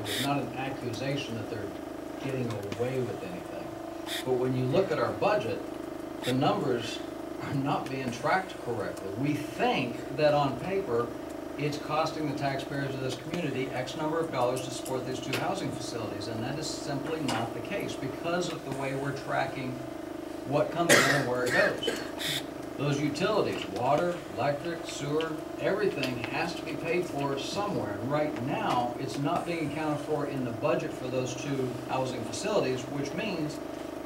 it's not an accusation that they're getting away with anything. But when you look at our budget, the numbers are not being tracked correctly. We think that on paper, it's costing the taxpayers of this community X number of dollars to support these 2 housing facilities, and that is simply not the case because of the way we're tracking what comes in and where it goes. Those utilities, water, electric, sewer, everything has to be paid for somewhere. And right now, it's not being accounted for in the budget for those 2 housing facilities, which means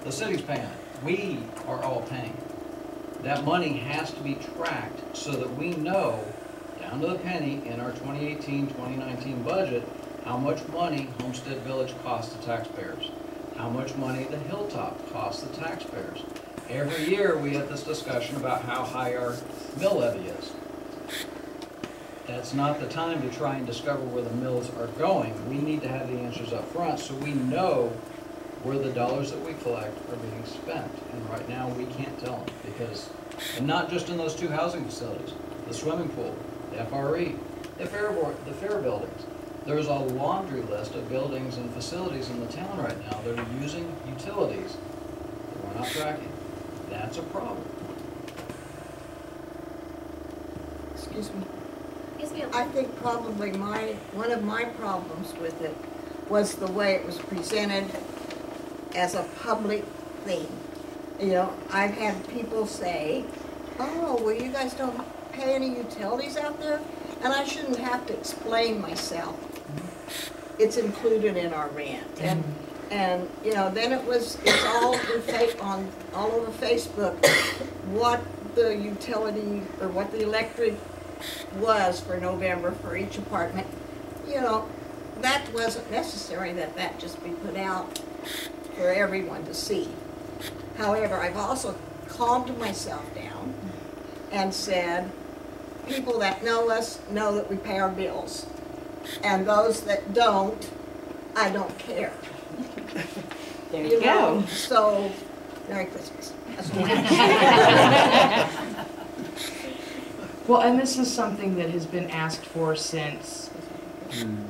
the city's paying it. We are all paying it. That money has to be tracked so that we know, down to the penny, in our 2018-2019 budget, how much money Homestead Village costs the taxpayers, how much money the Hilltop costs the taxpayers. Every year we have this discussion about how high our mill levy is. That's not the time to try and discover where the mills are going. We need to have the answers up front so we know where the dollars that we collect are being spent. And right now we can't tell them because, and not just in those 2 housing facilities, the swimming pool, the FRE, the fair buildings. There's a laundry list of buildings and facilities in the town right now that are using utilities that we're not tracking. That's a problem. Excuse me. Yes, ma'am. I think probably one of my problems with it was the way it was presented as a public thing. You know, I've had people say, oh, well, you guys don't pay any utilities out there? And I shouldn't have to explain myself. It's included in our rent. And you know, then it's all all over Facebook what the utility or what the electric was for November for each apartment. You know, that wasn't necessary that just be put out for everyone to see. However, I've also calmed myself down and said, people that know us know that we pay our bills. And those that don't, I don't care. There you go. So, Merry Christmas. That's all. Well, and this is something that has been asked for since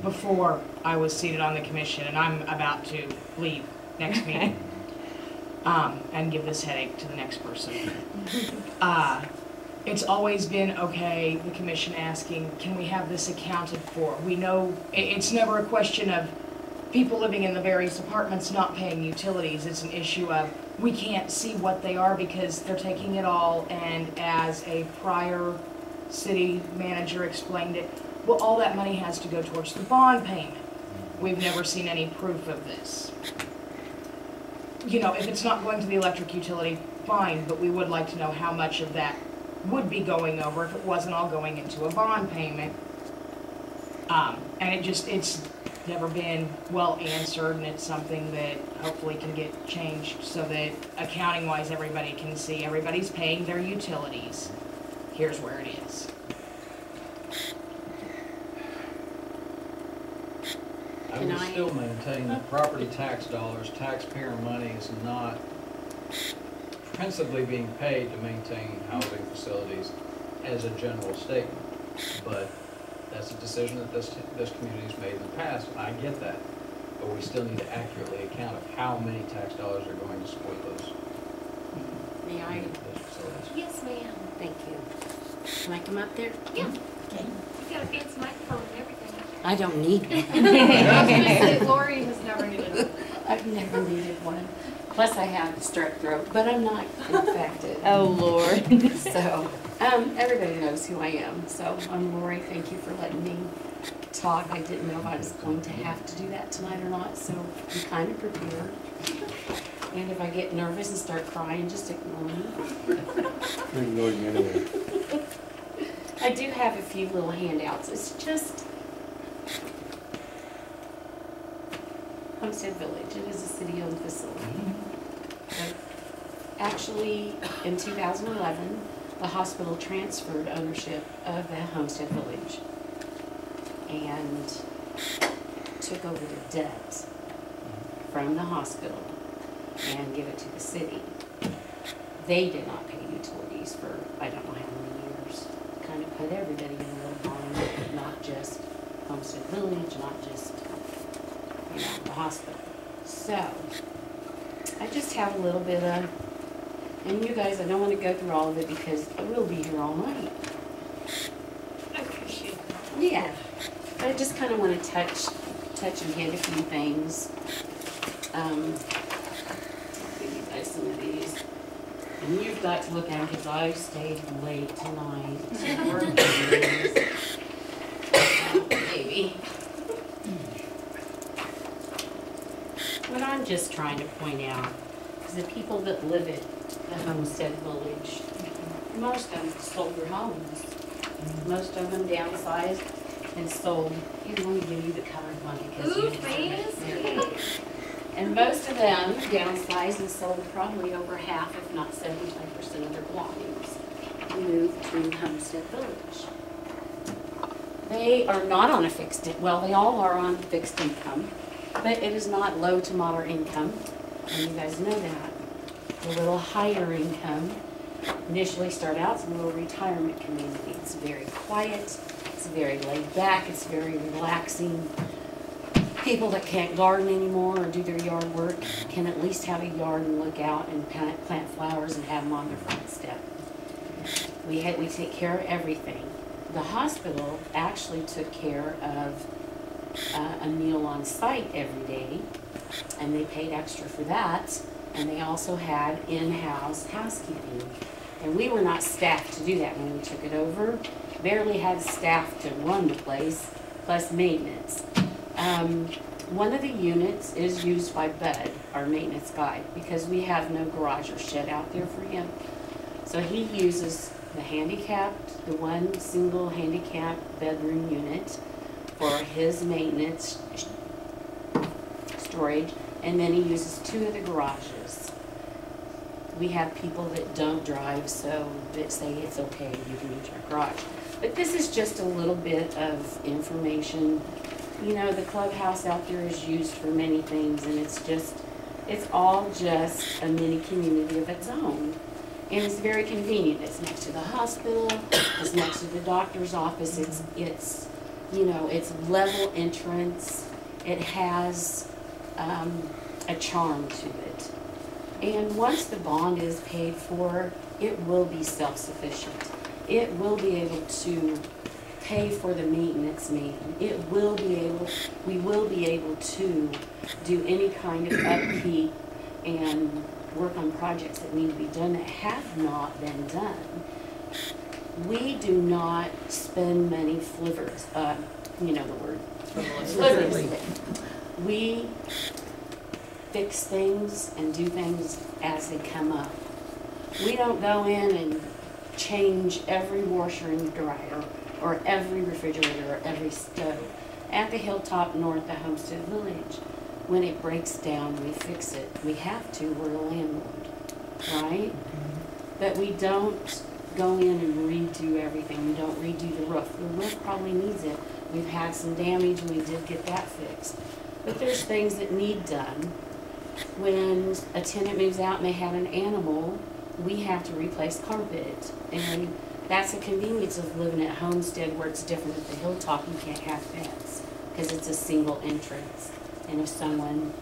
before I was seated on the commission, and I'm about to leave next meeting and give this headache to the next person. It's always been, okay, the commission asking, can we have this accounted for? We know it's never a question of people living in the various apartments not paying utilities. It's an issue of we can't see what they are because they're taking it all, and as a prior city manager explained it, well, all that money has to go towards the bond payment. We've never seen any proof of this. You know, if it's not going to the electric utility, fine, but we would like to know how much of that would be going over if it wasn't all going into a bond payment. And it's never been well answered, and it's something that hopefully can get changed so that accounting-wise everybody can see everybody's paying their utilities. Here's where it is. I would still maintain that property tax dollars, taxpayer money is not principally being paid to maintain housing facilities as a general statement. But that's a decision that this community's made in the past, and I get that. But we still need to accurately account of how many tax dollars are going to support those, May I? those facilities. Yes, ma'am. Thank you. Can I come up there? Yeah. Okay. You got a fancy microphone and everything. I don't need one. I was going to say, Lori has never needed one. I've never needed one. Plus I have strep throat, but I'm not infected. Oh, Lord. So, everybody knows who I am. So, I'm Lori. Thank you for letting me talk. I didn't know if I was going to have to do that tonight or not, so I'm kind of prepared. And if I get nervous and start crying, just ignore me. Ignore you anyway. I do have a few little handouts. It's just Homestead Village. It is a city-owned facility. But actually, in 2011, the hospital transferred ownership of the Homestead Village and took over the debt from the hospital and give it to the city. They did not pay utilities for I don't know how many years. Kind of put everybody in a little bind, not just Homestead Village, not just coming out of the hospital. So, I just have a little bit of, and you guys, I don't want to go through all of it because we'll be here all night. I appreciate that. Yeah, but I just kind of want to touch and hit a few things. I'll give you guys some of these. And you've got to look at them because I stayed late tonight. Working days. Oh, baby. What I'm just trying to point out is the people that live at the Homestead Village, most of them sold their homes. Most of them downsized and sold. Here, let me give you the colored one because you Ooh, deserve it. fancy. And most of them downsized and sold probably over half, if not 75% of their belongings, moved to Homestead Village. They are not on a fixed, well, they all are on fixed income, but it is not low to moderate income, and you guys know that. A little higher income initially start out as a little retirement community. It's very quiet, it's very laid back, it's very relaxing. People that can't garden anymore or do their yard work can at least have a yard and look out and plant flowers and have them on their front step. We take care of everything. The hospital actually took care of a meal on site every day, and they paid extra for that. And they also had in-house housekeeping. And we were not staffed to do that when we took it over. Barely had staff to run the place, plus maintenance. One of the units is used by Bud, our maintenance guy, because we have no garage or shed out there for him. So he uses the handicapped, the one single handicapped bedroom unit for his maintenance storage, and then he uses 2 of the garages. We have people that don't drive, so that say it's okay, you can use your garage. But this is just a little bit of information. You know, the clubhouse out there is used for many things, and it's all just a mini community of its own. And it's very convenient. It's next to the hospital, it's next to the doctor's office, it's you know, it's level entrance, it has a charm to it. And once the bond is paid for, it will be self-sufficient. It will be able to pay for the maintenance man. We will be able to do any kind of upkeep and work on projects that need to be done that have not been done. We do not spend money flivers, you know the word. Frivolously. We fix things and do things as they come up. We don't go in and change every washer and dryer or every refrigerator or every stove. At the Hilltop North, the Homestead Village, when it breaks down, we fix it. We have to, we're a landlord, right? But we don't go in and redo everything. We don't redo the roof. The roof probably needs it. We've had some damage and we did get that fixed. But there's things that need done. When a tenant moves out and they have an animal, we have to replace carpet. And that's the convenience of living at Homestead, where it's different. At the Hilltop, you can't have pets because it's a single entrance. And if someone,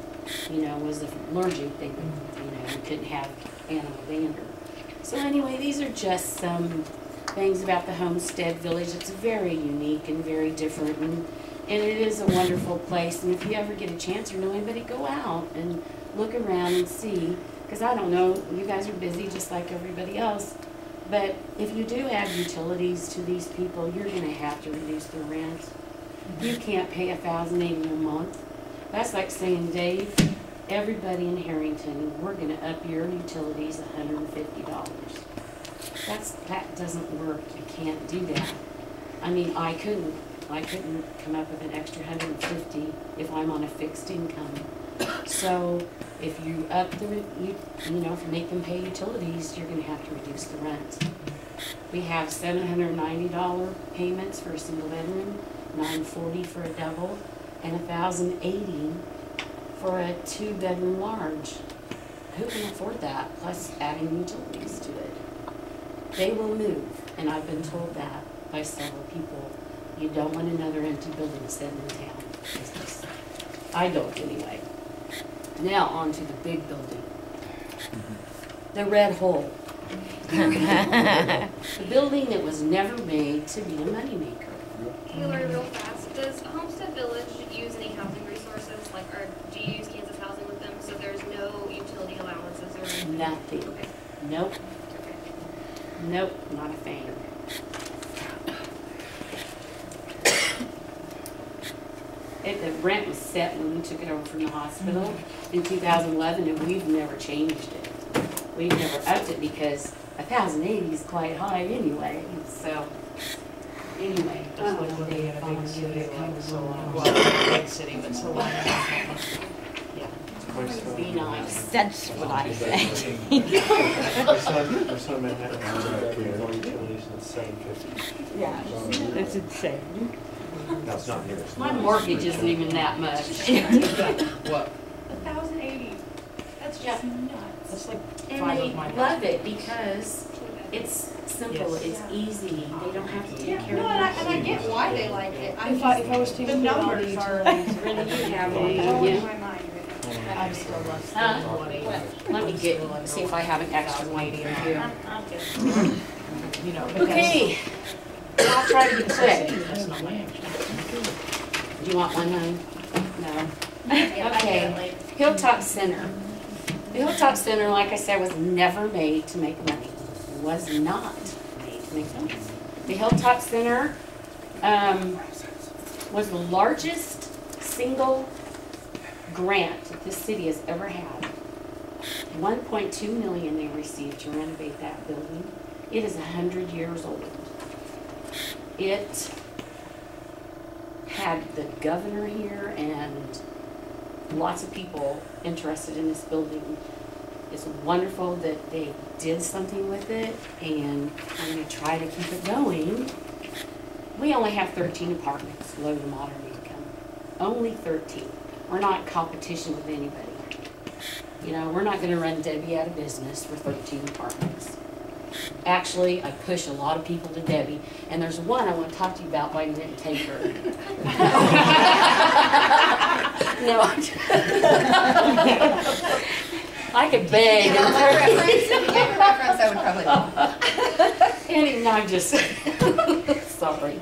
you know, was allergic, they would, you know, you couldn't have animal dander. So anyway, these are just some things about the Homestead Village. It's very unique and very different, and it is a wonderful place. And if you ever get a chance or know anybody, go out and look around and see. Because I don't know, you guys are busy just like everybody else. But if you do add utilities to these people, you're going to have to reduce their rent. You can't pay $1,080 a month. That's like saying, Dave, everybody in Herington, we're going to up your utilities $150. That doesn't work. You can't do that. I mean, I couldn't come up with an extra $150 if I'm on a fixed income. So if you up you know, if you make them pay utilities, you're going to have to reduce the rent. We have $790 payments for a single bedroom, $940 for a double, and $1,080 for a 2-bedroom large. Who can afford that? Plus adding utilities to it. They will move, and I've been told that by several people. You don't want another empty building sitting in town. I don't anyway. Now on to the big building. The red hole. The building that was never made to be a moneymaker. Hey, Lori, real fast, does Homestead Village use any housing resources, like, or do you use Kansas Housing with them, so there's no utility allowances or anything? Nothing. Okay, Nope. okay. Nope, not a thing. The rent was set when we took it over from the hospital in 2011, and we've never changed it. We've never upped it because 1,080 is quite high anyway, so, anyway. It's like living in a big city, like Solana. Well, not a big city, but Solana. Yeah. Be nice. That's what I think. Our son Manhattan has no utilities and it's $750. Yeah, it's insane. That's not near. My mortgage isn't even that much. What? 1,080, that's just nuts. That's like And 5 they of my love it because it's simple, Yes. it's easy, they don't have to take Yeah, care no, of and I it. get why they like it. If I was The taking all the numbers are utilities, Brenda, you have blowing it, my mind right now. I'm still less Huh? than 20. Let me get, see if I have an extra one for you. I'm good. You know, because. Okay, I'll try to be quick. That's not my extra. Do you want one, honey? No. I get it Okay, later. Hilltop Center. The Hilltop Center, like I said, was never made to make money. Was not made to make money. The Hilltop Center was the largest single grant that this city has ever had. 1.2 million they received to renovate that building. It is 100 years old. It had the governor here and lots of people interested in this building. It's wonderful that they did something with it, and I'm going to try to keep it going. We only have 13 apartments, low to moderate income. Only 13. We're not in competition with anybody. You know, we're not going to run Debbie out of business for 13 apartments. Actually, I push a lot of people to Debbie, and there's one I want to talk to you about why you didn't take her. No, I could beg. Reference, I would probably. Anyway, no, I'm just sorry.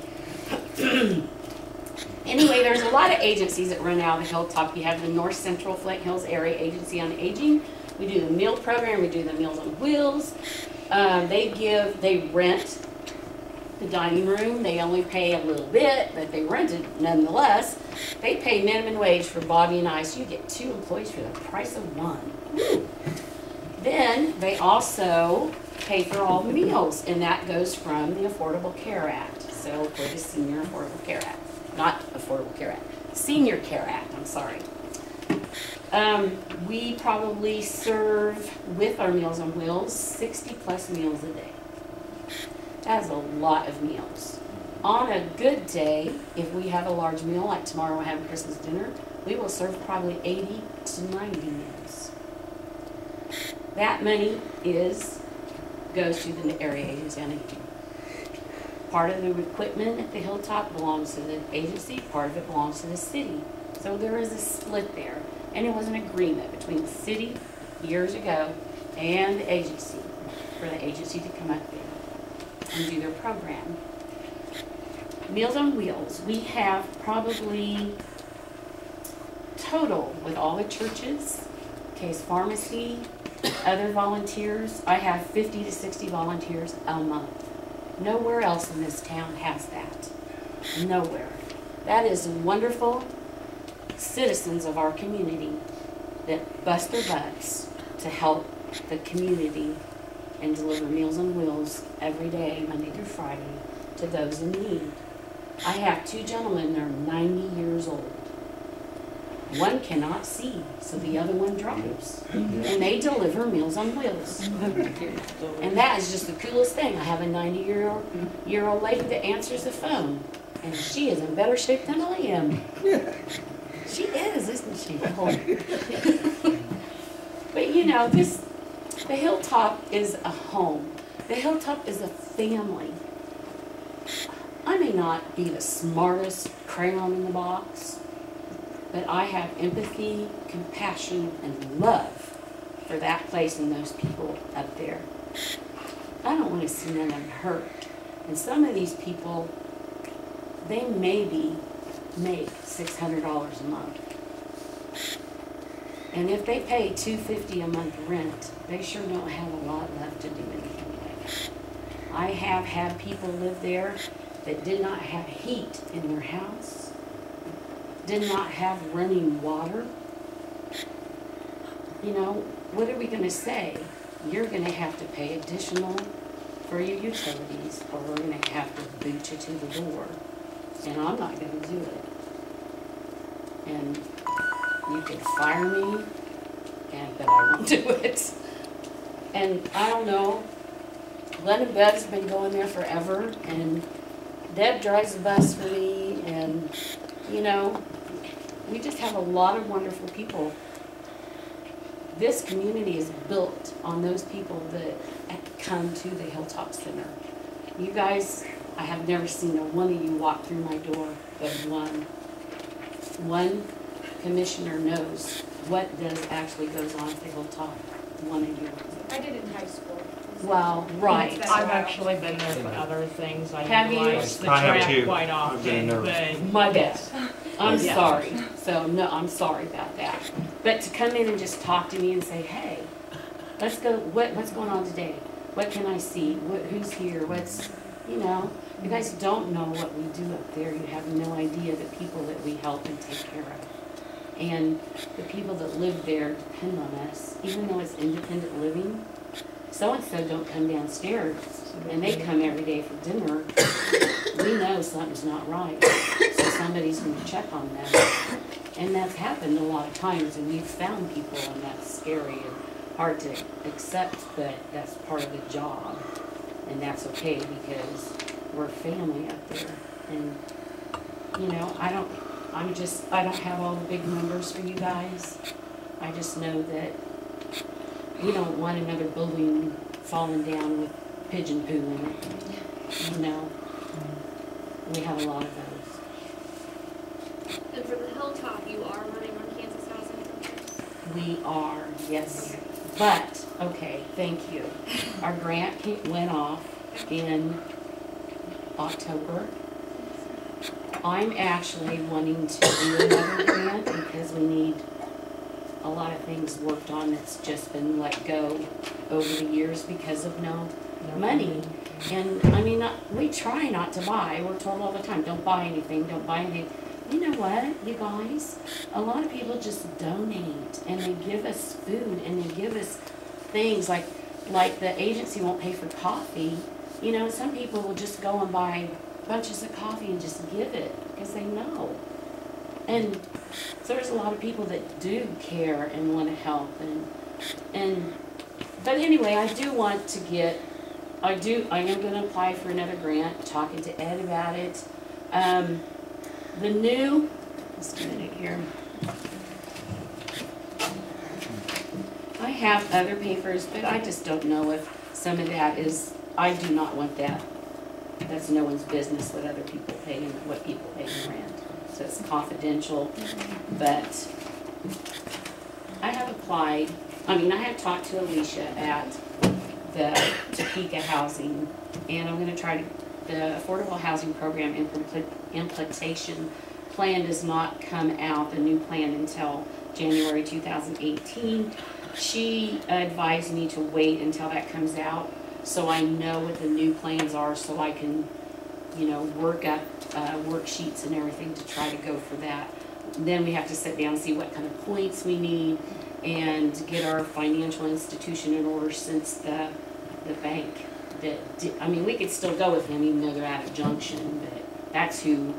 Anyway, there's a lot of agencies that run out of the Hilltop. You have the North Central Flint Hills Area Agency on Aging. We do the meal program. We do the Meals on Wheels. They rent the dining room. They only pay a little bit, but they rent it nonetheless. They pay minimum wage for Bobby and I, so you get 2 employees for the price of 1. Woo. Then they also pay for all the meals, and that goes from the Affordable Care Act. So for the Senior Affordable Care Act, not Affordable Care Act, Senior Care Act, I'm sorry. We probably serve, with our Meals on Wheels, 60 plus meals a day. That is a lot of meals. On a good day, if we have a large meal, like tomorrow we're having Christmas dinner, we will serve probably 80 to 90 meals. That money goes to the area agency on aging. Part of the equipment at the Hilltop belongs to the agency, part of it belongs to the city. So there is a split there. And it was an agreement between the city years ago and the agency for the agency to come up there and do their program. Meals on Wheels, we have probably total with all the churches, Case Pharmacy, other volunteers, I have 50 to 60 volunteers a month. Nowhere else in this town has that. Nowhere. That is wonderful citizens of our community that bust their butts to help the community and deliver Meals on Wheels every day, Monday through Friday, to those in need. I have 2 gentlemen that are 90 years old. One cannot see, so the other one drives. And they deliver Meals on Wheels. And that is just the coolest thing. I have a 90-year-old lady that answers the phone, and she is in better shape than I am. She is, isn't she? But you know, the Hilltop is a home. The Hilltop is a family. I may not be the smartest crayon in the box, but I have empathy, compassion, and love for that place and those people up there. I don't want to see none of them hurt. And some of these people, they maybe make $600 a month. And if they pay $250 a month rent, they sure don't have a lot left to do anything with. I have had people live there that did not have heat in their house, did not have running water. You know, what are we going to say? You're going to have to pay additional for your utilities, or we're going to have to boot you to the door. And I'm not going to do it. And you could fire me, but I won't do it. And I don't know, Glenn and Bev's been going there forever, and Deb drives the bus for me, and, you know, we just have a lot of wonderful people. This community is built on those people that come to the Hilltop Center. You guys, I have never seen a one of you walk through my door, but one commissioner knows what actually goes on at the Hilltop. One of you. I did it in high school. Well, right. I've actually been there for other things. I Have you? utilize the I have track too. quite I've been often, there. but My bad. I'm Yeah. sorry. So, no, I'm sorry about that. But to come in and just talk to me and say, hey, let's go, what's going on today? What can I see? Who's here? You know, you guys don't know what we do up there. You have no idea the people that we help and take care of. And the people that live there depend on us, even though it's independent living. So-and-so don't come downstairs, and they come every day for dinner. We know something's not right, so somebody's going to check on them. And that's happened a lot of times, and we've found people, and that's scary and hard to accept, but that's part of the job. And that's okay, because we're family up there. And, you know, I don't have all the big numbers for you guys. I just know that we don't want another building falling down with pigeon poo in it. You know, we have a lot of those. And for the Hilltop, you are running on Kansas Housing Programs? We are, yes. But, okay, thank you. Our grant went off in October. I'm actually wanting to do another grant because we need a lot of things worked on that's just been let go over the years because of no money. And I mean, we try not to buy. We're told all the time, don't buy anything, don't buy anything. You know what, you guys? A lot of people just donate, and they give us food, and they give us things like the agency won't pay for coffee. You know, some people will just go and buy bunches of coffee and just give it because they know. And so there's a lot of people that do care and want to help, but anyway, I do want to get, I am going to apply for another grant, talking to Ed about it. Just a minute here. I have other papers, but I just don't know if some of that is, I do not want that. That's no one's business what other people pay and what people pay in rent. So it's confidential, but I have applied, I have talked to Alicia at the Topeka Housing, and I'm going to try to, the Affordable Housing Program implementation plan does not come out, the new plan, until January 2018. She advised me to wait until that comes out so I know what the new plans are, so I can, you know, work up worksheets and everything to try to go for that. Then we have to sit down and see what kind of points we need and get our financial institution in order, since the bank we could still go with him even though they're out of Junction, but that's who,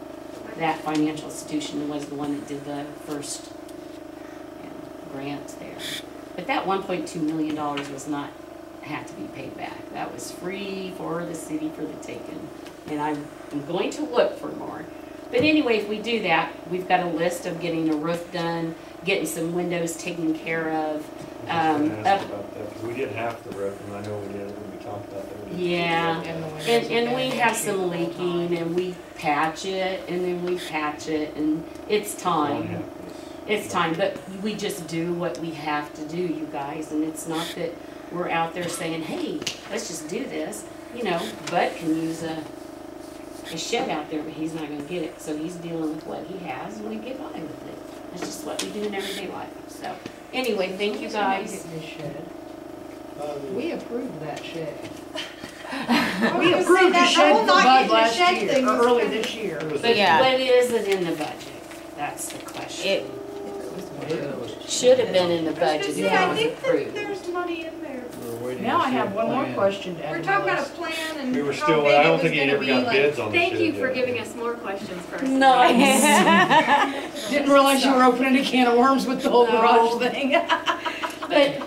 that financial institution was the one that did the first grant there. But that $1.2 million was not, had to be paid back. That was free for the city for the taking. And I'm going to look for more. But anyway, if we do that, we've got a list of getting the roof done, getting some windows taken care of. I was gonna ask about that, 'cause we did half the roof, and I know we did, when we talked about that. Yeah, And the windows and we have have been some issued the whole leaking, time. and we patch it, and then we patch it, and it's One time. half was It's time, but we just do what we have to do, you guys, and it's not that we're out there saying, hey, let's just do this. You know, Bud can use a shed out there, but he's not gonna get it, so he's dealing with what he has, and we get by with it. That's just what we do in everyday life, so. Anyway, thank you guys. We approved that shed. was We gonna approved say the that shed whole for not Bud getting a last shed year, thing or was early kinda- this year. But Yeah. what is it in the budget? That's the question. It Should have been in the budget if Yeah, it I was think that approved. there's money in there. We're waiting Now to I see have a one more plan. question to add We're to my talking about a list. plan and We were how still, big I it don't was think he gonna ever be, got like, bids on the shed Thank you for yet. giving us more questions first. Nice. Didn't realize you were opening a can of worms with the whole garage thing. But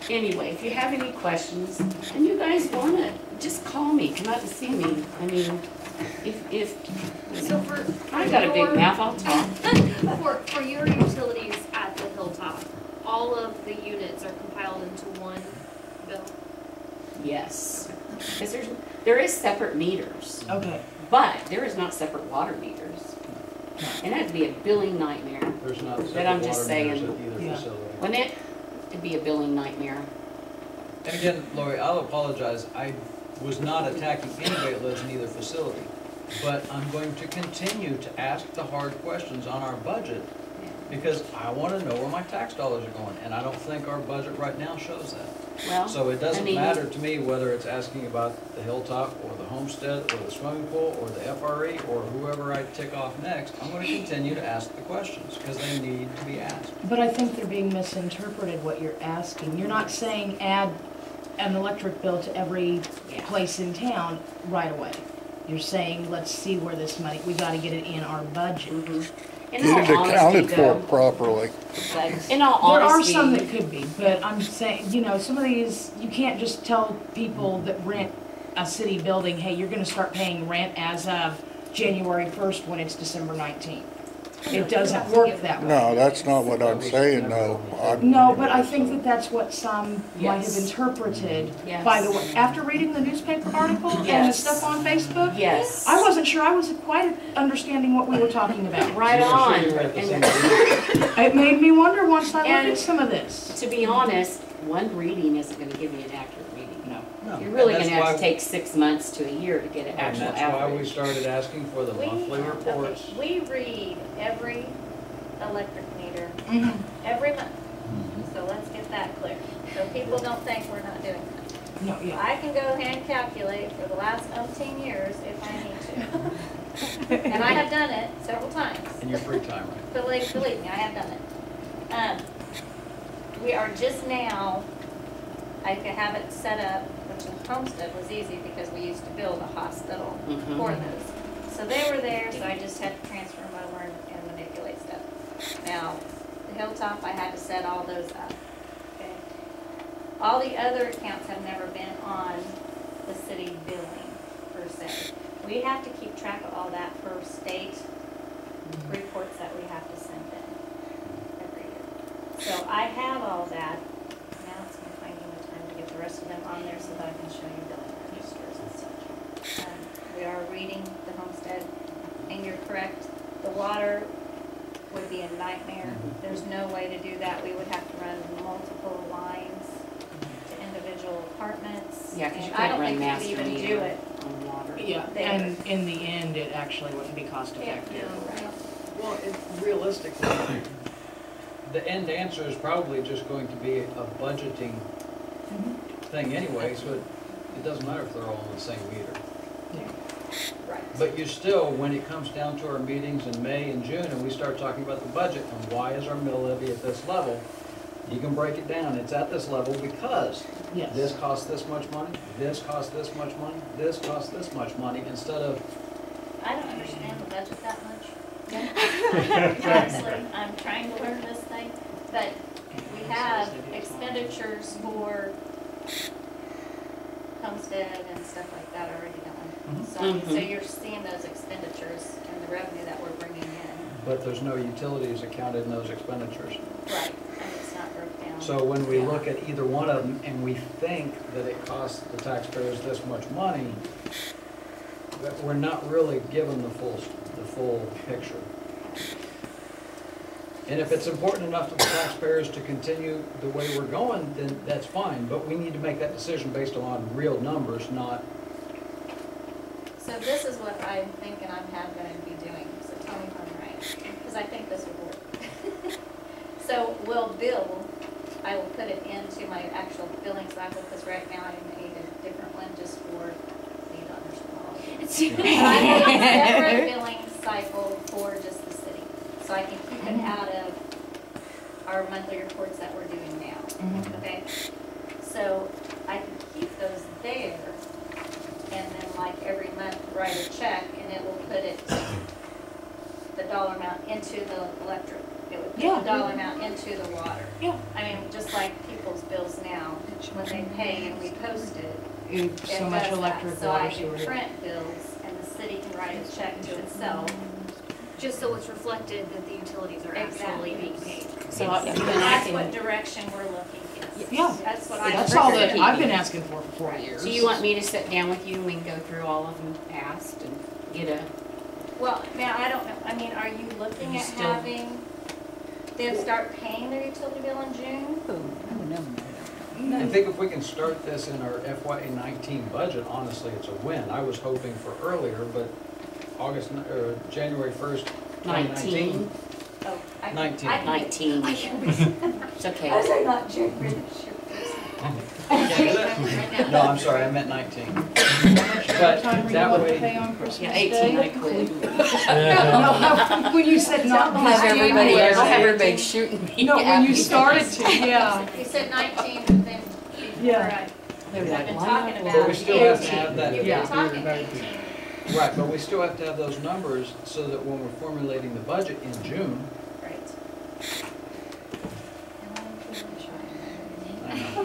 anyway, if you have any questions and you guys wanna, just call me, come out and see me. I mean, if, So for. I got a big your- mouth, I'll talk. For your utilities at the Hilltop, all of the units are compiled into one bill? Yes. Because there is separate meters, Okay, but there is not separate water meters. And that'd be a billing nightmare, There's not But separate I'm just water meters saying, at either yeah. facility. wouldn't it? It'd be a billing nightmare. And again, Lori, I'll apologize, I was not attacking any lids in either facility, but I'm going to continue to ask the hard questions on our budget, because I wanna know where my tax dollars are going, and I don't think our budget right now shows that. Well, So it doesn't I mean- matter to me whether it's asking about the Hilltop, or the homestead, or the swimming pool, or the FRE, or whoever I tick off next, I'm gonna continue to ask the questions, because they need to be asked. but I think they're being misinterpreted what you're asking. You're not saying add an electric bill to every Yeah. place in town right away. You're saying, let's see where this money, we gotta get it in our budget. Mhm. In Get all it honesty, accounted for though, properly. but in all There are honesty, some that could be, but I'm saying, you know, some of these, you can't just tell people that rent a city building, hey, you're gonna start paying rent as of January 1st when it's December 19th. It doesn't work that way. No, that's not what I'm saying, no. No, but I think that that's what some might have Yes. interpreted. Yes. By the way, after reading the newspaper article and the Yes. stuff on Facebook, yes. I wasn't sure I was quite understanding what we were talking about. Right You were on. sure you were at the same And meeting? It made me wonder once I looked And- at some of this. to be honest, one reading isn't gonna give you an accurate reading. No. No. You're really And gonna that's have to why- take 6 months to a year to get an And actual that's why we average. started asking for the monthly reports. We read every electric meter Mhm. every month, so let's get that clear. So people don't think we're not doing that. No, yeah. I can go hand calculate for the last umpteen years if I need to. And I have done it several times. In your free time, right? Believe me, I have done it. We are just now, I could have it set up, which in Homestead was easy because we used to build a hospital Mhm. for those. So they were there, so I just had to transfer them over and manipulate stuff. Now, the Hilltop, I had to set all those up, okay? All the other accounts have never been on the city billing per se. We have to keep track of all that for state reports that we have to send in every year. So I have all that. Now it's gonna find me the time to get the rest of them on there so that I can show you billing registers and such. We are reading the homestead, and you're correct, the water would be a nightmare. There's no way to do that. We would have to run multiple lines to individual apartments. Yeah, 'cause you and I can't don't run think we master could even meter do it. on water. Yeah, There. and in the end, it actually wouldn't be cost effective. Right. Well, realistically, the end answer is probably just going to be a budgeting thing anyway, so it doesn't matter if they're all on the same meter. Right. But you still, when it comes down to our meetings in May and June, and we start talking about the budget and why is our mill levy at this level, you can break it down. It's at this level because Yes. this costs this much money, this costs this much money, this costs this much money, instead of, I don't understand the budget that much. Honestly, I'm trying to learn this thing, but we have expenditures for homestead and stuff like that already done. So, so you're seeing those expenditures and the revenue that we're bringing in. but there's no utilities accounted in those expenditures. Right, and it's not broke down. So when we look at either one of them and we think that it costs the taxpayers this much money, that we're not really given the full picture. And if it's important enough to the taxpayers to continue the way we're going, then that's fine. But we need to make that decision based on real numbers, not, So this is what I'm thinking I'm going to be doing, so tell me if I'm right, because I think this would work. So we'll bill, I will put it into my actual billing cycle, because right now I made a different one just for lead underscore. I have a separate billing cycle for just the city, so I can keep it out of our monthly reports that we're doing now, okay? So I can keep those there, and then like every month write a check, and it will put it, the dollar amount into the electric. It would put the dollar amount into the water. Yeah. I mean, just like people's bills now, when they pay and we post it, So much electric, so water, I can sewer. print bills, and the city can write a check to itself. Just so it's reflected that the utilities are actually Exactly. being paid. So Yes. then I That's can, what direction we're looking, yes. Yeah. That's what I. That's all that Keep I've it. been asking for 4 years. so you want me to sit down with you and we can go through all of them past and get a, Well, now, I don't know, I mean, are you looking You at still- having them start paying their utility bill in June? I think if we can start this in our FY19 budget, honestly, it's a win. I was hoping for earlier, but January 1st, 2019. 19, Oh, I can- 19. I can- 19. I can- It's I okay. was like, not June, really, sure. No, I'm sorry, I meant 19. But that way, Yeah, 18, I quit. No, when you said not I'll have everybody, I'll I'll have everybody shooting me. No, when at you me. started to, yeah. You said 19, but then Yeah. They're I've like, been why talking not? about but we still have to 18. have that. You've Yeah. been talking 18. Right, but we still have to have those numbers so that when we're formulating the budget in June, Right.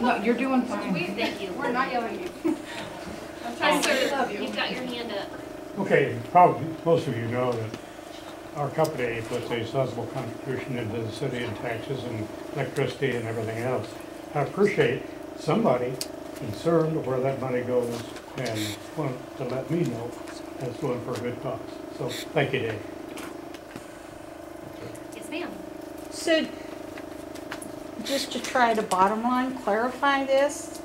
No, you're doing fine. Thank you. We're not yelling at you. I'm trying to, you've got your hand up. Okay, probably, most of you know that our company puts a sizable contribution into the city in taxes and electricity and everything else. I appreciate somebody concerned of where that money goes and want to let me know that's going for a good cause. So, thank you, Dave. Yes, ma'am. So, just to try to bottom line clarify this,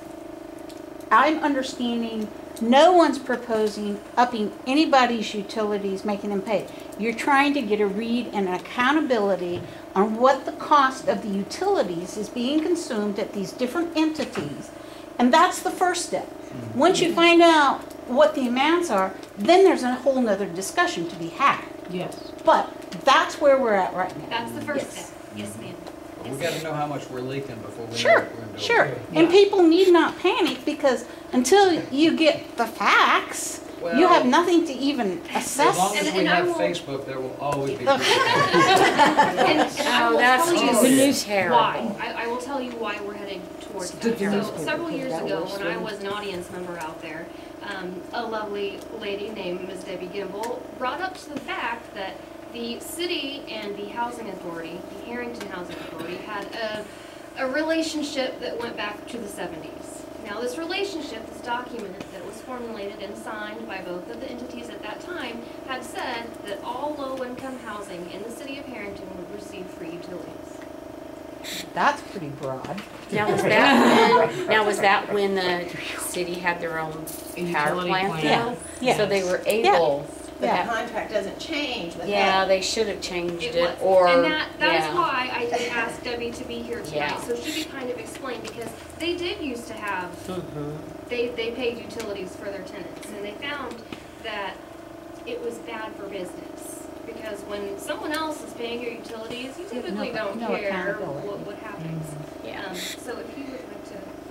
I'm understanding no one's proposing upping anybody's utilities, making them pay. You're trying to get a read and accountability on what the cost of the utilities is being consumed at these different entities. And that's the first step. Once you find out what the amounts are, then there's a whole nother discussion to be had. Yes. But that's where we're at right now. That's the first Yes. step. Yes, ma'am. we gotta know how much we're leaking before we know Sure, what we're gonna do. sure. And people need not panic because until you get the facts, you Well, have nothing to even As long assess. as And- we and I have will- Facebook, there will always be. And I Oh, will that's tell you just why. terrible. I will tell you why we're heading towards Did that. the So newspaper several put years that ago, list when I in? was an audience member out there, a lovely lady named Ms. Debbie Gimbel brought up to the fact that the city and the housing authority, the Herington Housing Authority, had a relationship that went back to the 70s. Now, this relationship, this document that was formulated and signed by both of the entities at that time, had said that all low-income housing in the city of Herington would receive free utilities. That's pretty broad. Now was that when the city had their own power Utility plant plant. though? Yeah. So they were able, The Yeah. contract doesn't change, but yeah, they should have changed It it was. or, And that is yeah. why I did ask Debbie to be here tonight, Yeah. so she could kind of explain, because they did used to have, they paid utilities for their tenants, and they found that it was bad for business. Because when someone else is paying your utilities, you typically don't no care accountability. what happens. Yeah. So if you would like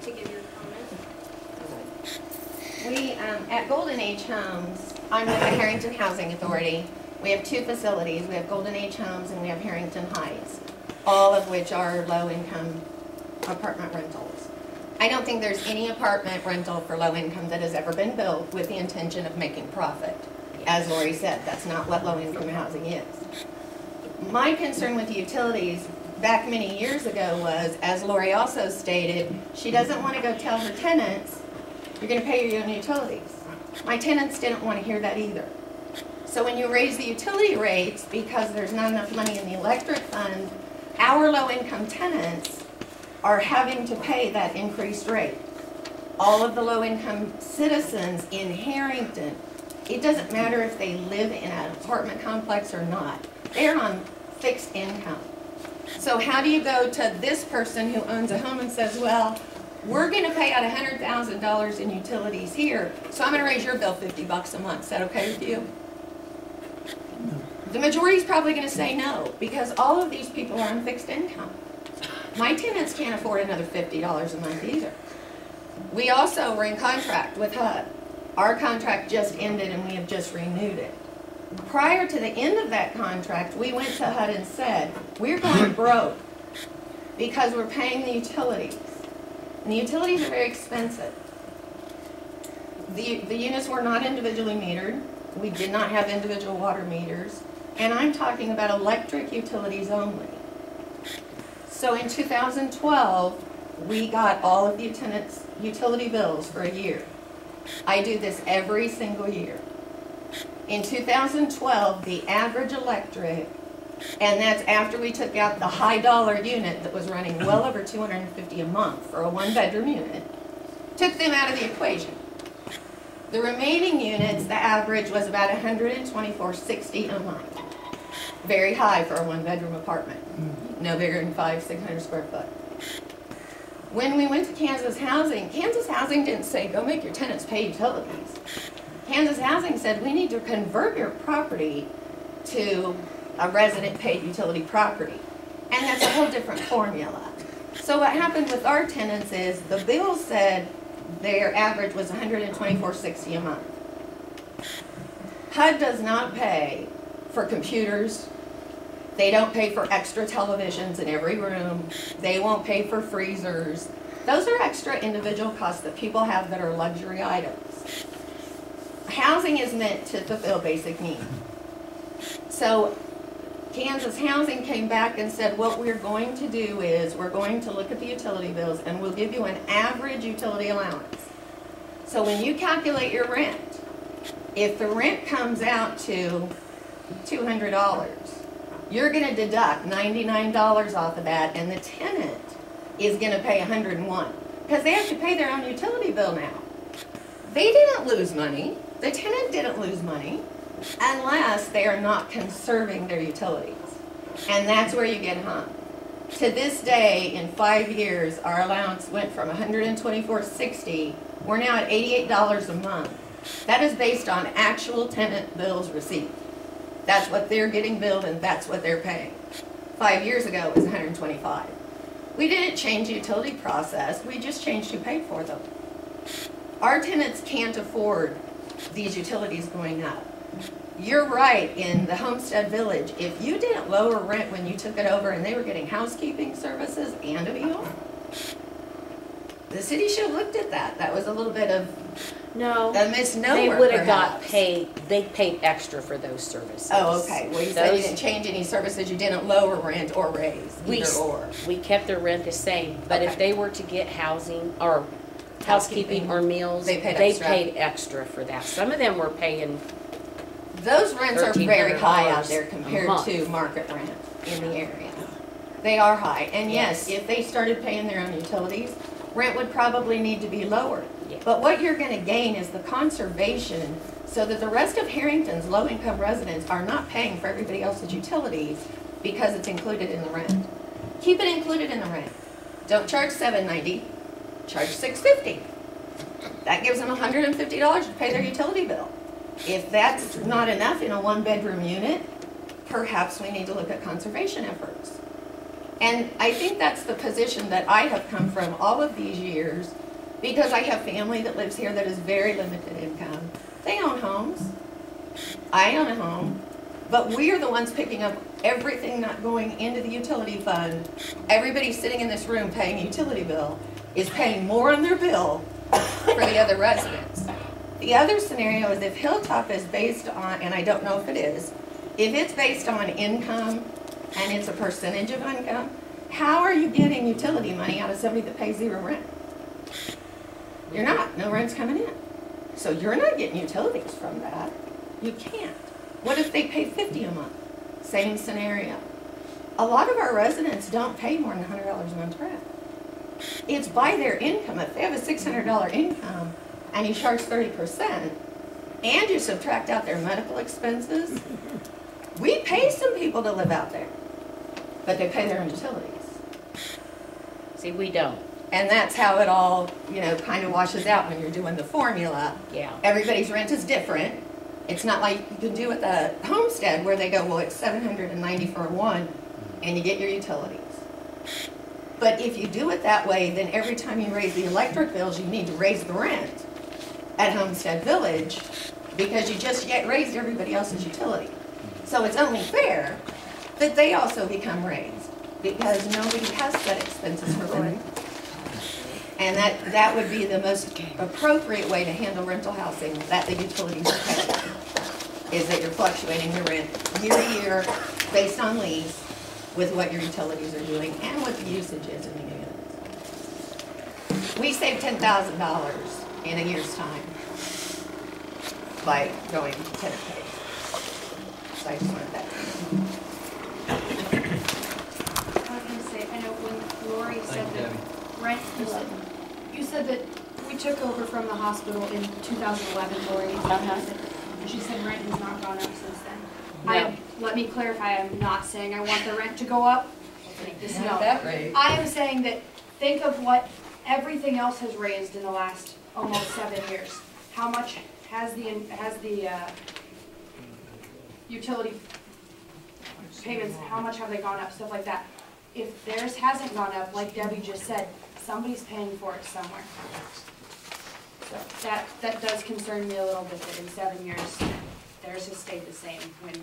to give your comment. We, at Golden Age Homes, I'm with the Herington Housing Authority. We have two facilities. We have Golden Age Homes and we have Herington Heights, all of which are low-income apartment rentals. I don't think there's any apartment rental for low income that has ever been built with the intention of making profit. As Lori said, that's not what low-income housing is. My concern with the utilities back many years ago was, as Lori also stated, she doesn't want to go tell her tenants, you're going to pay your own utilities. My tenants didn't want to hear that either. So when you raise the utility rates because there's not enough money in the electric fund our low-income tenants are having to pay that increased rate. All of the low-income citizens in Herington, it doesn't matter if they live in an apartment complex or not, they're on fixed income. So how do you go to this person who owns a home and says, well, we're gonna pay out $100,000 in utilities here, so I'm gonna raise your bill $50 a month. Is that okay with you? The majority is probably gonna say no, because all of these people are on fixed income. My tenants can't afford another $50 a month either. We also were in contract with HUD. Our contract just ended and we have just renewed it. Prior to the end of that contract, we went to HUD and said, we're going broke because we're paying the utilities. And the utilities are very expensive. The units were not individually metered. We did not have individual water meters. And I'm talking about electric utilities only. So in 2012, we got all of the tenants' utility bills for a year. I do this every single year. In 2012, the average electric, and that's after we took out the high dollar unit that was running well over $250 a month for a 1-bedroom unit, took them out of the equation. The remaining units, the average was about $124.60 a month. Very high for a 1-bedroom apartment. No bigger than 500-600 square foot. When we went to Kansas Housing didn't say, go make your tenants pay utilities. Kansas Housing said, we need to convert your property to a resident paid utility property. And that's a whole different formula. So what happened with our tenants is the bill said their average was $124.60 a month. HUD does not pay for computers. They don't pay for extra televisions in every room. They won't pay for freezers. Those are extra individual costs that people have that are luxury items. Housing is meant to fulfill basic needs. So Kansas Housing came back and said, what we're going to do is we're going to look at the utility bills and we'll give you an average utility allowance. So when you calculate your rent, if the rent comes out to $200, you're going to deduct $99 off of that, and the tenant is going to pay $101 because they have to pay their own utility bill now. They didn't lose money. The tenant didn't lose money unless they are not conserving their utilities. And that's where you get hung. To this day, in 5 years, our allowance went from $124.60. We're now at $88 a month. That is based on actual tenant bills received. That's what they're getting billed and that's what they're paying. 5 years ago, it was $125. We didn't change the utility process. We just changed who paid for them. Our tenants can't afford these utilities going up. You're right, in the Homestead Village, if you didn't lower rent when you took it over and they were getting housekeeping services and a meal, the city should have looked at that. That was a little bit of No, a misnomer, they would have got perhaps. paid, they paid extra for those services. Oh, okay. Well, you said you Those- didn't change any services, you didn't lower rent or raise, We, either or. we kept their rent the same, but if Okay. they were to get housing or housekeeping or meals, They paid they extra. paid extra for that. Some of them were paying, Those rents are very high out there $1,300 compared a month. to market rent in the area. They are high, and yes, Yes. if they started paying their own utilities, rent would probably need to be lowered. Yeah. But what you're gonna gain is the conservation, so that the rest of Herington's low-income residents are not paying for everybody else's utilities because it's included in the rent. Keep it included in the rent. Don't charge $7.90, charge $6.50. That gives them $150 to pay their utility bill. If that's not enough in a 1-bedroom unit, perhaps we need to look at conservation efforts. And I think that's the position that I have come from all of these years, because I have family that lives here that is very limited income. They own homes. I own a home. But we're the ones picking up everything not going into the utility fund. Everybody sitting in this room paying a utility bill is paying more on their bill for the other residents. The other scenario is if Hilltop is based on, and I don't know if it is, if it's based on income and it's a percentage of income, how are you getting utility money out of somebody that pays 0 rent? You're not. No rent's coming in. So you're not getting utilities from that. You can't. What if they pay $50 a month? Same scenario. a lot of our residents don't pay more than $100 a month rent. It's by their income. If they have a $600 income and you charge 30%, and you subtract out their medical expenses, we pay some people to live out there, but they pay their own utilities. See, we don't. And that's how it all, you know, kind of washes out when you're doing the formula. Yeah. Everybody's rent is different. It's not like you can do with a homestead where they go, well, it's $790 for one, and you get your utilities. But if you do it that way, then every time you raise the electric bills, you need to raise the rent at Homestead Village because you just yet raised everybody else's utility. So it's only fair that they also become raised because nobody has set expenses for rent. And that would be the most appropriate way to handle rental housing that the utilities are paying, is that you're fluctuating your rent year to year based on lease with what your utilities are doing and what the usage is in the units. We save $10,000 in a year's time by going tenant pay. So I just wanted that to know. I was gonna say, I know when Lori said that rent, you said that we took over from the hospital in 2011, Lori. And she said rent has not gone up since then. Let me clarify, I'm not saying I want the rent to go up. Not that rate. I am saying that think of what everything else has raised in the last almost 7 years. How much has the utility payments, how much have they gone up, stuff like that. If theirs hasn't gone up, like Debbie just said, somebody's paying for it somewhere. So that does concern me a little bit that in 7 years, theirs has stayed the same when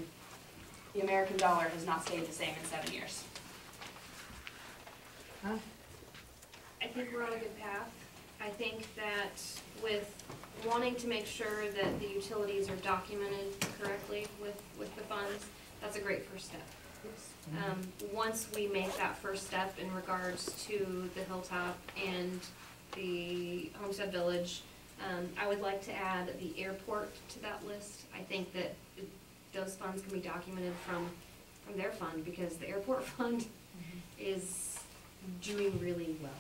the American dollar has not stayed the same in 7 years. I think we're on a good path. I think that with wanting to make sure that the utilities are documented correctly with the funds, that's a great first step. Once we make that first step in regards to the Hilltop and the Homestead Village, I would like to add the airport to that list. I think that those funds can be documented from their fund because the airport fund is doing really well.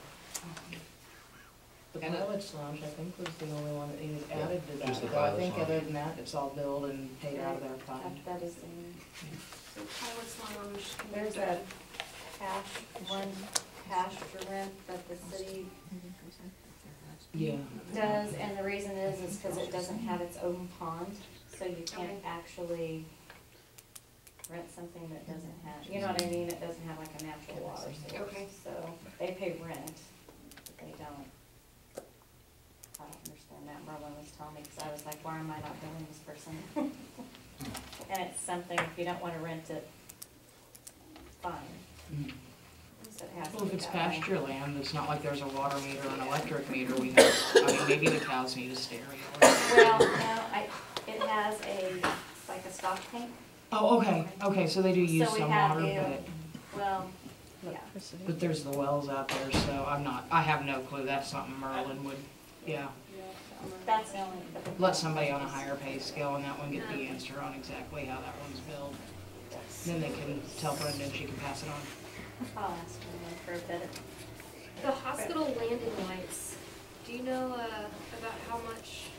The Pilot's Lounge, I think, was the only one that needed added to Just the that. Though I Pilot's think Lounge. other than that, it's all billed and paid out of their fund. That is in, So Pilot's Lounge can be there's done. one cash for rent that the city Yeah. does, and the reason is because it doesn't have its own pond, so you can't Okay. actually rent something that doesn't have, you know what I mean, it doesn't have like a natural water source. Okay. So they pay rent, but they don't. I don't understand that, Merlin was telling me, because I was like, why am I not billing this person? And it's something, if you don't wanna rent it, fine. So it has to Well, if be it's that way. pasture land, it's not like there's a water meter or an electric meter. We have, I mean, maybe the cows need a stereo. Well, no, it has like a stock tank. Oh, okay, so they do use So we some have water, the, well, yeah. but there's the wells out there, so I have no clue. That's something Merlin would, yeah. That's the only. Let somebody on a higher pay scale on that one get the answer on exactly how that one's billed. Then they can tell Brenda and she can pass it on. I'll ask her for a bit. The hospital landing lights, do you know about how much?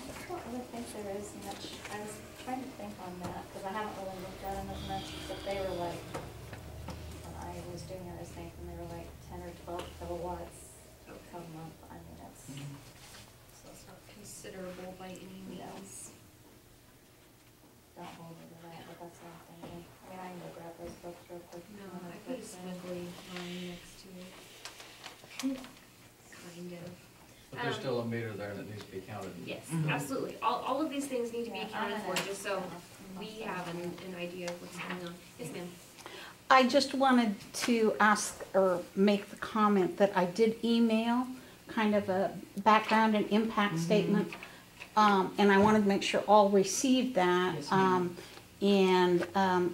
I don't really think there is much, I was trying to think on that, because I haven't really looked at them as much, but they were like, when I was doing it, I was thinking they were like 10 or 12 kilowatts per month. I mean, that's, So it's not considerable by any means. don't hold me to that, but that's what I'm thinking. I mean, I can go grab those books real quick. No, when I put put a them. squiggly line next to it. Kind of. But there's still a meter there that needs to be counted. Yes, Mhm. absolutely. All of these things need to be Yeah, accounted for, just so I'm we gonna- have an idea of what's going on. Yes, ma'am. I just wanted to ask or make the comment that I did email kind of a background and impact statement. And I wanted to make sure all received that. Yes, ma'am.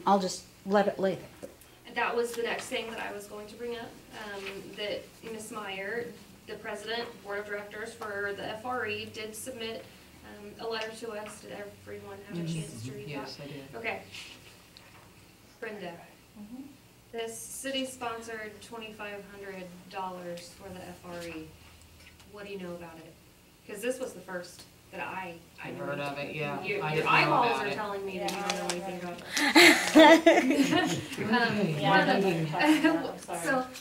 I'll just let it lay there. And that was the next thing that I was going to bring up, that Ms. Meyer, the president, board of directors for the FRE, did submit a letter to us. Did everyone have a chance to read that? Yes, I did. Okay. Brenda, This city-sponsored $2,500 for the FRE. What do you know about it? Because this was the first that I I've knew. heard of it, yeah. Your I didn't know eyeballs about are it. telling me that you don't know anything about it.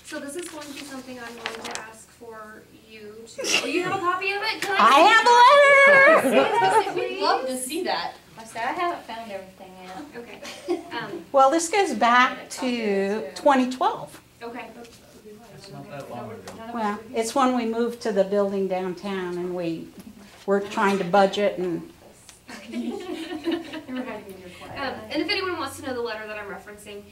So this is going to be something I'm going to ask for you to. Oh, you have a copy of it? Can I have a letter! We'd love to see that. Like I said, I haven't found everything yet. Okay. Well, this goes back to 2012. Okay. It's not that long ago. Well, it's when we moved to the building downtown and we were trying to budget and, And if anyone wants to know the letter that I'm referencing,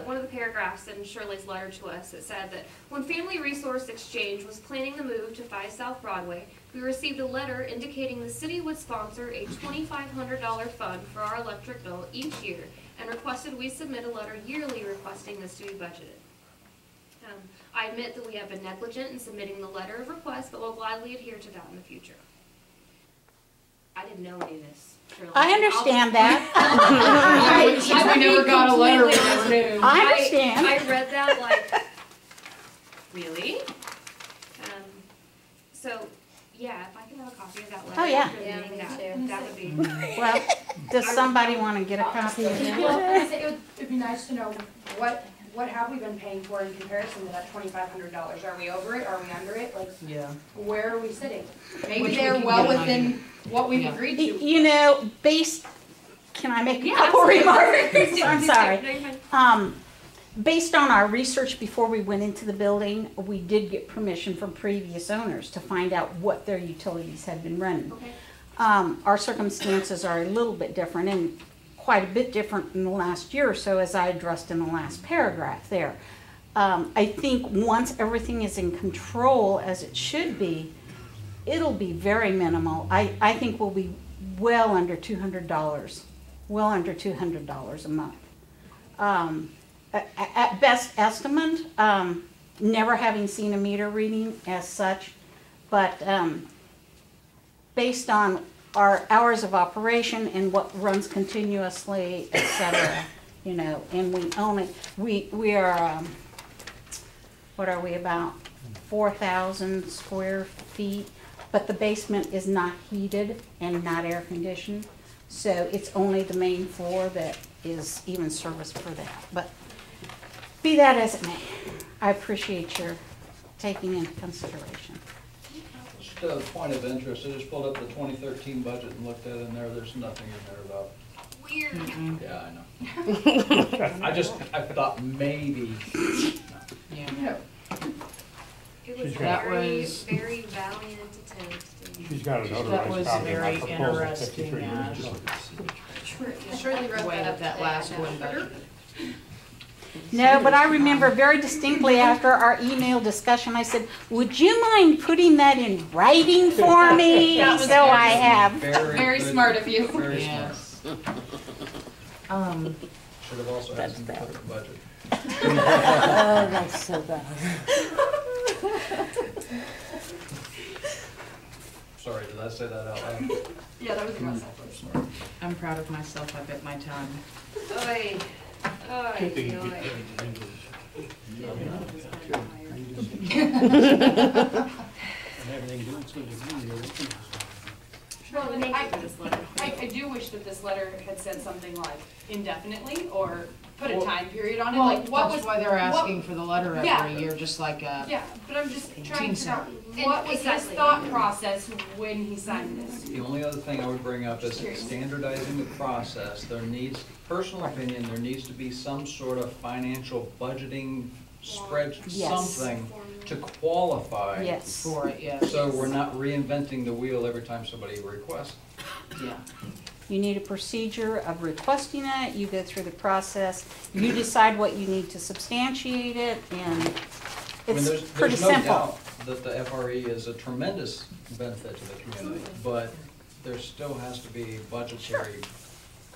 one of the paragraphs in Shirley's letter to us, it said that when Family Resource Exchange was planning the move to 5 South Broadway, we received a letter indicating the city would sponsor a $2,500 fund for our electric bill each year and requested we submit a letter yearly requesting this to be budgeted. I admit that we have been negligent in submitting the letter of request, but will gladly adhere to that in the future. I didn't know any of this. Shirley. I understand that. We never got a letter we never knew. I understand. I read that like, really? So, yeah, if I could have a copy of that letter. Oh, yeah. after the Yeah, meeting, me that would be. Well, does somebody want to get a copy of that? Well, it'd be nice to know what have we been paying for in comparison to that $2,500? Are we over it? Are we under it? Like, Yeah. where are we sitting? Maybe Which we they're can well get an within idea. what we've Yeah. agreed to. You know, can I make a Yeah, couple absolutely. remarks? I'm sorry. No, you're fine. Based on our research before we went into the building, we did get permission from previous owners to find out what their utilities had been running. Okay. Our circumstances are a little bit different and quite a bit different in the last year or so, as I addressed in the last paragraph there. I think once everything is in control as it should be, it'll be very minimal. I think we'll be well under $200, well under $200 a month. At best estimate, never having seen a meter reading as such, but based on our hours of operation and what runs continuously, et cetera, you know, and we only, we are, what are we, about 4,000 square feet, but the basement is not heated and not air conditioned, so it's only the main floor that is even serviced for that. But be that as it may, I appreciate your taking into consideration. Just a point of interest, I just pulled up the 2013 budget and looked at it, and there's nothing in there about. Weird. Yeah, I know. I thought maybe. Yeah. It was That very, was- very valiant attempt. She's got a That notarized was copy of my very proposal interesting, 53 years ago. Shirley wrote The way that that up that today. last one budgeted. No, but I remember very distinctly after our email discussion, I said, would you mind putting that in writing for me? That was So I have. Very good- smart of you. Very Yes. smart. Should have also asked him to put it in the budget. Oh, that's so bad. Sorry, did I say that out loud? Yeah, that was aggressive. I'm proud of myself. I bit my tongue. Oy. Oy. I do wish that this letter had said something like indefinitely or put a Well- time period on it, Well, like what was. that's why they're asking for the letter Yeah. every year, just like Yeah, but I'm just trying to figure out, And what was his exactly. thought process when he signed this? The only other thing I would bring up is standardizing the process. There needs, personal opinion, there needs to be some sort of financial budgeting spread, Yes. something to qualify. Yes. for it, yes. So we're not reinventing the wheel every time somebody requests. Yeah. You need a procedure of requesting it, you go through the process, you decide what you need to substantiate it, and I mean, it's pretty there's no simple. doubt that the FRE is a tremendous benefit to the community, but there still has to be budgetary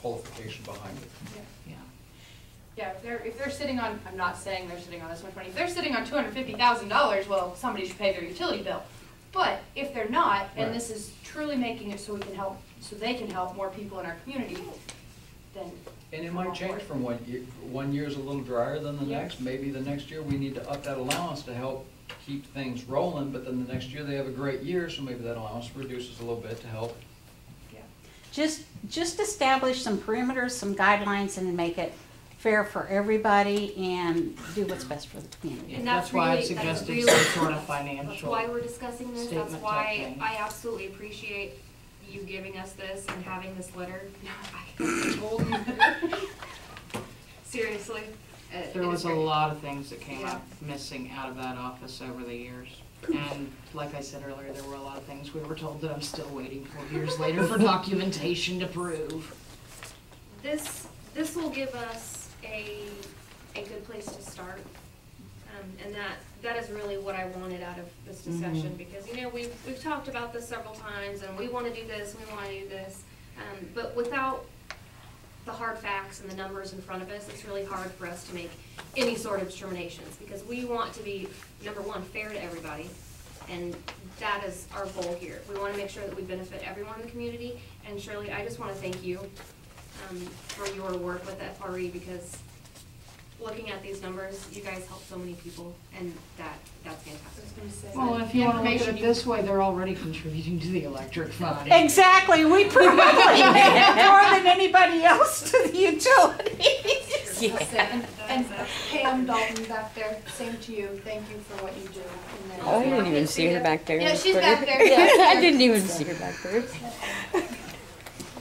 qualification behind it. Yeah. Yeah, if they're sitting on, I'm not saying they're sitting on this much money, if they're sitting on $250,000, well, somebody should pay their utility bill. But if they're not, and Right. this is truly making it so we can help, so they can help more people in our community, then And it might change from 1 year. 1 year's a little drier than the next. Maybe the next year we need to up that allowance to help keep things rolling, but then the next year they have a great year, so maybe that allowance reduces a little bit to help. Just establish some perimeters, some guidelines, and make it fair for everybody and do what's best for the community. And That's why I've suggested some sort of That's financial why we're discussing this, that's statement type why thing. I absolutely appreciate you giving us this and having this letter. I told you. Seriously. There was a lot of things that came Yeah. up missing out of that office over the years. And like I said earlier, there were a lot of things we were told that I'm still waiting for years later for documentation to prove. This will give us a good place to start. And that is really what I wanted out of this discussion, because, you know, we've talked about this several times, and we wanna do this, we wanna do this. But without the hard facts and the numbers in front of us, it's really hard for us to make any sort of determinations, because we want to be, number one, fair to everybody, and that is our goal here. We want to make sure that we benefit everyone in the community, and Shirley, I just want to thank you for your work with FRE, because looking at these numbers, you guys help so many people, and that's fantastic. Well, if you want to look at it this way, they're already contributing to the electric fund. Exactly, we probably pay more than anybody else to the utilities. And Pam Dalton back there, same to you. Thank you for what you do. Oh, I didn't even see her back there. Yeah, she's back there. I didn't even see her back there.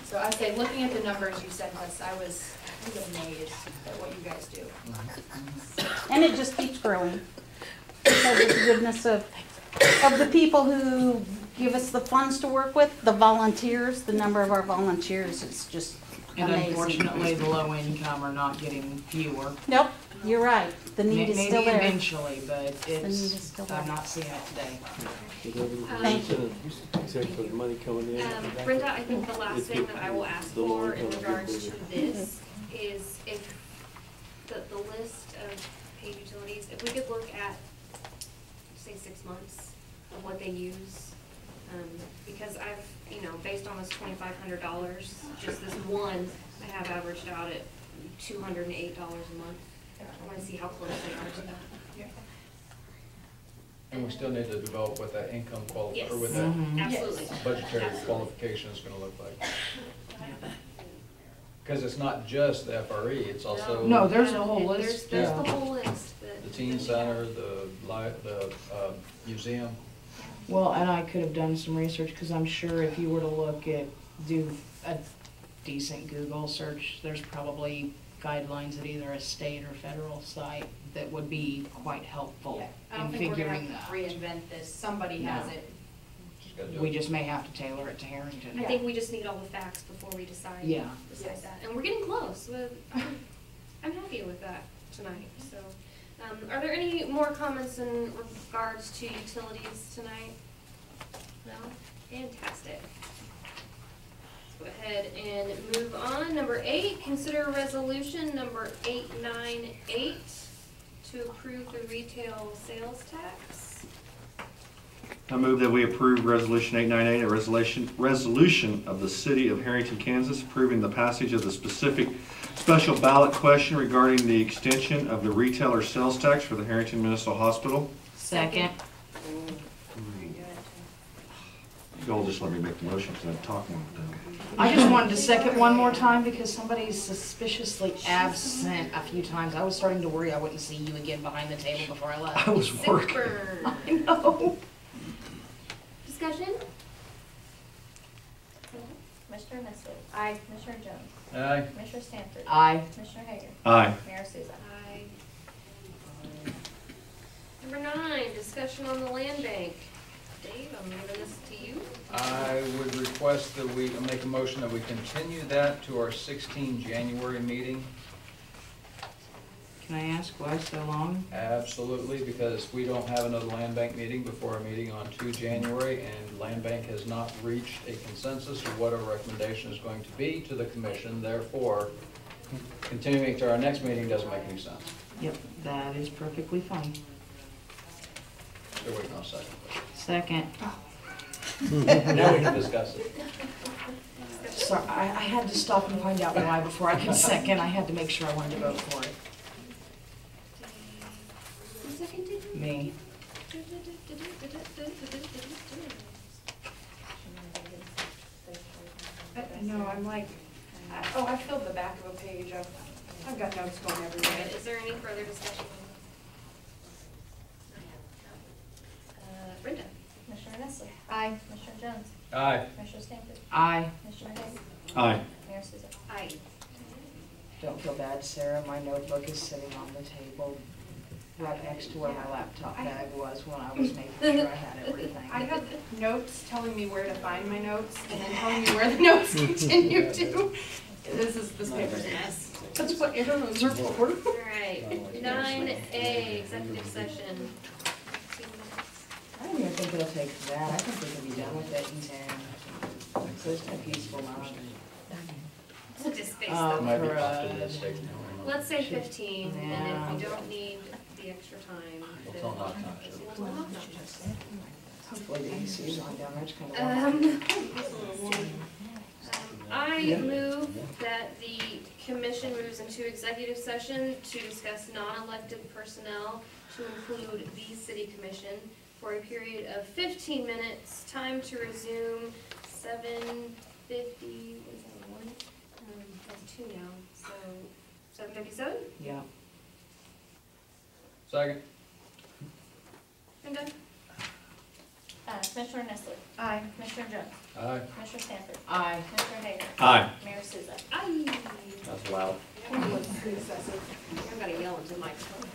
So I say, looking at the numbers you sent us, I was amazed at what you guys do. And it just keeps growing because of the goodness of the people who give us the funds to work with, the volunteers, the number of our volunteers is just And amazing. unfortunately, the low income are not getting fewer. Nope, you're right. The need is still Maybe there. eventually, but The need is it's, still there. I'm not seeing it today. Thank you. Except for the money coming in. Brenda, I think the last thing that I will ask for in regards to this is if the list of paid utilities, if we could look at, say, 6 months of what they use. Because I've, you know, based on this $2,500, just this one, I have averaged out at $208 a month. I want to see how close they are to that. And we still need to develop what that income Yes, or what that absolutely. budgetary qualification is gonna look like. Because it's not just the FRE, it's also. No, there's a whole list. There's Yeah. the whole list. The teen center, the museum. Well, and I could have done some research, because I'm sure if you were to do a decent Google search, there's probably guidelines at either a state or federal site that would be quite helpful Yeah, I in don't think we're gonna figuring have that. to reinvent this. Somebody has No. it. We just may have to tailor it to Herington. I think we just need all the facts before we decide. Yeah. Decide that, and we're getting close. I'm happy with that tonight. So, are there any more comments in regards to utilities tonight? No? Fantastic. Let's go ahead and move on. Number 8, consider resolution number 898 to approve the retail sales tax. I move that we approve Resolution 898, a resolution of the City of Herington, Kansas, approving the passage of the specific special ballot question regarding the extension of the retailer sales tax for the Herington Municipal Hospital. Second. Y'all just let me make the motion because I'm talking with them. I just wanted to second one more time because somebody's suspiciously absent a few times. I was starting to worry I wouldn't see you again behind the table before I left. I was working. I know. Discussion? Commissioner Nesbitt. Aye. Commissioner Jones. Aye. Commissioner Stanford. Aye. Commissioner Hager. Aye. Mayor Souza. Aye. Number 9, discussion on the land bank. Dave, I'm giving this to you. I would request that we make a motion that we continue that to our 16 January meeting. Can I ask why so long? Absolutely, because we don't have another land bank meeting before our meeting on 2 January, and land bank has not reached a consensus of what our recommendation is going to be to the commission. Therefore, continuing to our next meeting doesn't make any sense. Yep, that is perfectly fine. Still waiting on a second. Second. Now we can discuss it. So I had to stop and find out why before I could second. I had to make sure I wanted to vote for it. Who seconded? Me. No, I'm like, I filled the back of a page. I've got notes going All everywhere. right, is there any further discussion? Brenda? Commissioner Nestle. Aye. Commissioner Jones. Aye. Commissioner Stanford. Aye. Commissioner Hayes. Aye. Mayor Souza. Aye. Don't feel bad, Sarah. My notebook is sitting on the table right next to where my laptop bag was when I was making sure I had everything. I have notes telling me where to find my notes and then telling me where the notes continue to. This paper's a mess. That's what arrows are for. All right, 9A, executive session. I don't even think it'll take that. I think we can be done with it in 10. So it's a peaceful moment. We'll just face Oh, them. Might be crud. possible to take now. Let's say 15, and Yeah. if you don't need the extra time, We'll then tell Knock Knock. we'll tell Knock Knock. Hopefully the AC's on down there. It's kind of warm. I move that the commission moves into executive session to discuss non-elected personnel to include the city commission for a period of 15 minutes, time to resume 7:50, what is that, 1? That's 2 now, so 7:57? Yeah. Second. Brenda? Commissioner Nestle. Aye. Commissioner Jones. Aye. Commissioner Stanford. Aye. Commissioner Hayes. Aye. Mayor Souza. Aye. That's loud. I've got to yell into the microphone.